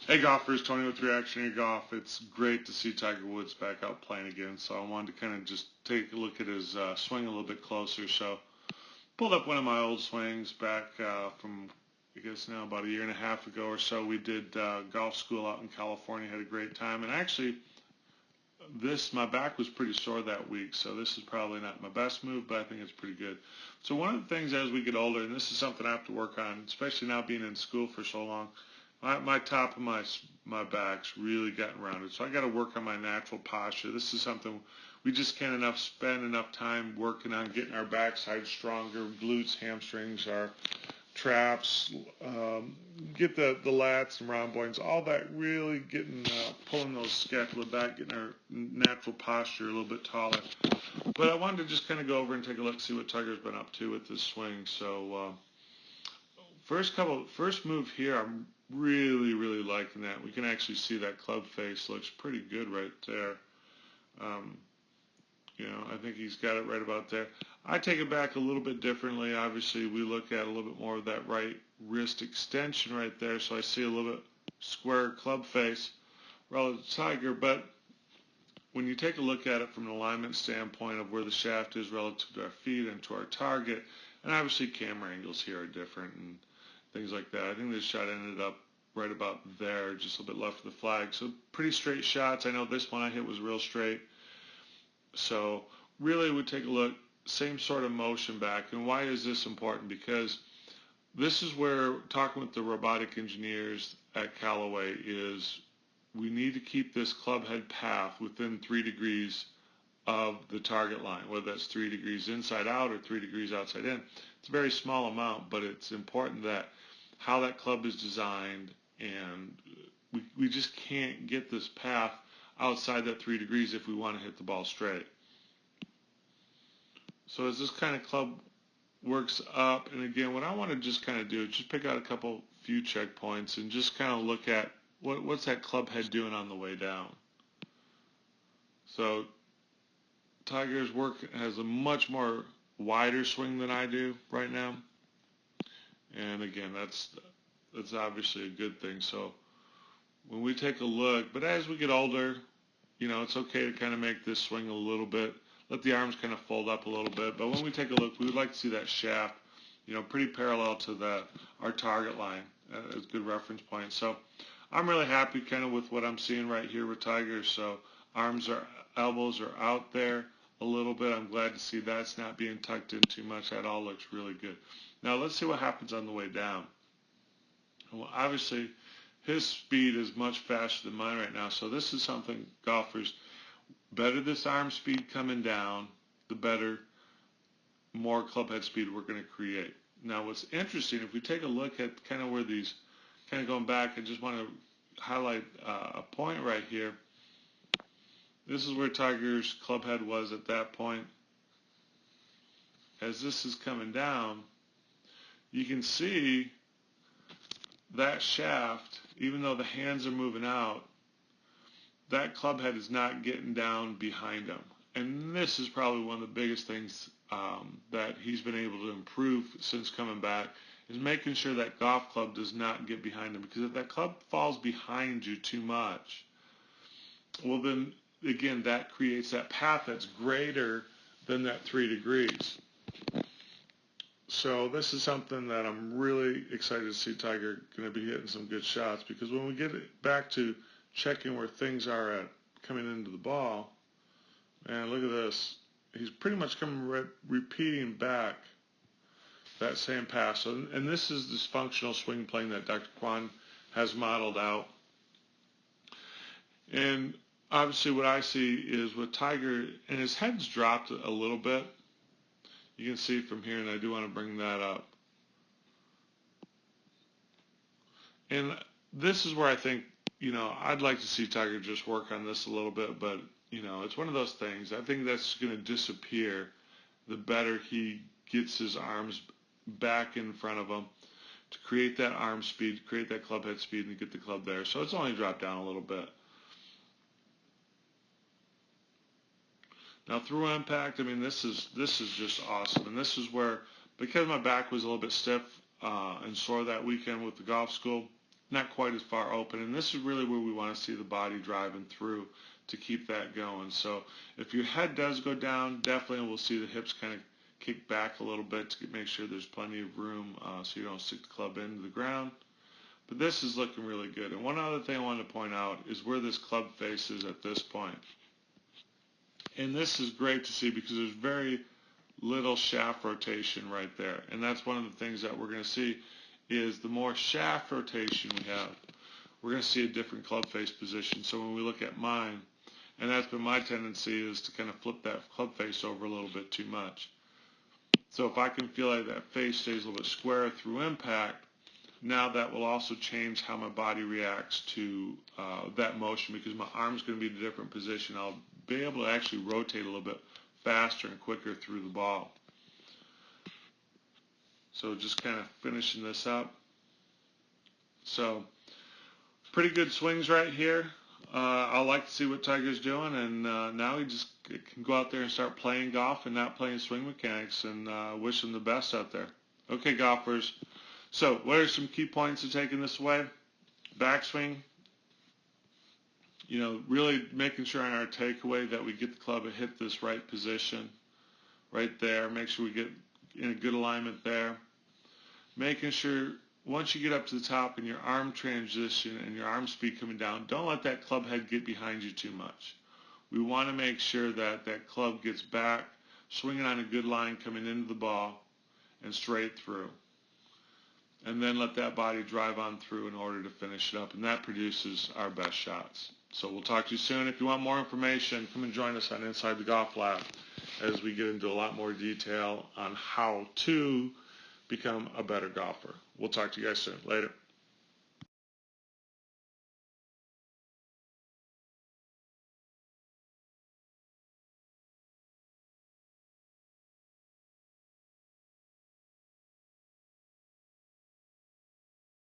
Hey golfers, Tony with Reactionary Golf. It's great to see Tiger Woods back out playing again, so I wanted to kind of just take a look at his swing a little bit closer. So pulled up one of my old swings back from, I guess now about a year and a half ago or so. We did golf school out in California, had a great time, and actually my back was pretty sore that week, so this is probably not my best move, but I think it's pretty good. So one of the things as we get older, and this is something I have to work on, especially now being in school for so long, my top of my back's really gotten rounded, so I got to work on my natural posture. This is something we just can't spend enough time working on getting our backside stronger, glutes, hamstrings, our traps, get the lats and rhomboids, all that really getting, pulling those scapula back, getting our natural posture a little bit taller. But I wanted to just kind of go over and take a look, see what Tiger's been up to with this swing. So first move here, I'm really liking that. We can actually see that club face looks pretty good right there. Um, I think he's got it right about there. I take it back a little bit differently. Obviously, we look at a little bit more of that right wrist extension right there, so I see a little bit square club face relative to Tiger. But when you take a look at it from an alignment standpoint of where the shaft is relative to our feet and to our target, and obviously camera angles here are different and things like that. I think this shot ended up right about there, just a little bit left of the flag. So pretty straight shots. I know this one I hit was real straight. So really we take a look, same sort of motion back. And why is this important? Because this is where talking with the robotic engineers at Callaway is we need to keep this club head path within 3 degrees of the target line, whether that's 3 degrees inside out or 3 degrees outside in. It's a very small amount, but it's important that how that club is designed, and we just can't get this path outside that 3 degrees if we want to hit the ball straight. So as this kind of club works up, and again, what I want to just kind of do is just pick out a few checkpoints and just kind of look at what's that club head doing on the way down. So Tiger's work has a much more wider swing than I do right now, and again, that's obviously a good thing. So when we take a look, but as we get older, it's okay to kind of make this swing a little bit, let the arms kind of fold up a little bit. But when we take a look, we would like to see that shaft, pretty parallel to our target line as a good reference point. So I'm really happy kind of with what I'm seeing right here with Tiger. So elbows are out there a little bit. I'm glad to see that's not being tucked in too much. That all looks really good. Now let's see what happens on the way down. Well, obviously, his speed is much faster than mine right now, so this is something golfers, better this arm speed coming down, the better, more club head speed we're going to create. Now what's interesting, if we take a look at kind of where these, kind of going back, I just want to highlight a point right here. This is where Tiger's club head was at that point. As this is coming down, you can see that shaft, even though the hands are moving out, that club head is not getting down behind him. And this is probably one of the biggest things that he's been able to improve since coming back, is making sure that golf club does not get behind him. Because if that club falls behind you too much, well then, again, that creates that path that's greater than that 3 degrees. So this is something that I'm really excited to see Tiger going to be hitting some good shots, because when we get it back to checking where things are at coming into the ball, and look at this, he's pretty much repeating back that same pass. And this is this functional swing plane that Dr. Kwan has modeled out. And obviously what I see is with Tiger, and his head's dropped a little bit. You can see from here, and I do want to bring that up. And this is where I think, I'd like to see Tiger just work on this a little bit, but, it's one of those things. I think that's going to disappear the better he gets his arms back in front of him to create that arm speed, create that club head speed, and get the club there. So it's only dropped down a little bit. Now through impact, I mean, this is just awesome, and this is where, because my back was a little bit stiff and sore that weekend with the golf school, not quite as far open. And this is really where we want to see the body driving through to keep that going. So if your head does go down, definitely we'll see the hips kind of kick back a little bit to make sure there's plenty of room so you don't stick the club into the ground. But this is looking really good. And one other thing I wanted to point out is where this club face is at this point. And this is great to see because there's very little shaft rotation right there. And that's one of the things that we're going to see is the more shaft rotation we have, we're going to see a different club face position. So when we look at mine, and that's been my tendency, is to kind of flip that club face over a little bit too much. So if I can feel like that face stays a little bit square through impact, now that will also change how my body reacts to that motion, because my arm's going to be in a different position. I'll be able to actually rotate a little bit faster and quicker through the ball. So just kind of finishing this up. So pretty good swings right here. I like to see what Tiger's doing, and now he just can go out there and start playing golf and not playing swing mechanics, and wish him the best out there. Okay, golfers. So what are some key points to taking this away? Backswing. Really making sure on our takeaway that we get the club to hit this right position right there. Make sure we get in a good alignment there. Making sure once you get up to the top and your arm transition and your arm speed coming down, don't let that club head get behind you too much. We want to make sure that that club gets back, swinging on a good line coming into the ball and straight through. And then let that body drive on through in order to finish it up. And that produces our best shots. So we'll talk to you soon. If you want more information, come and join us on Inside the Golf Lab as we get into a lot more detail on how to become a better golfer. We'll talk to you guys soon. Later.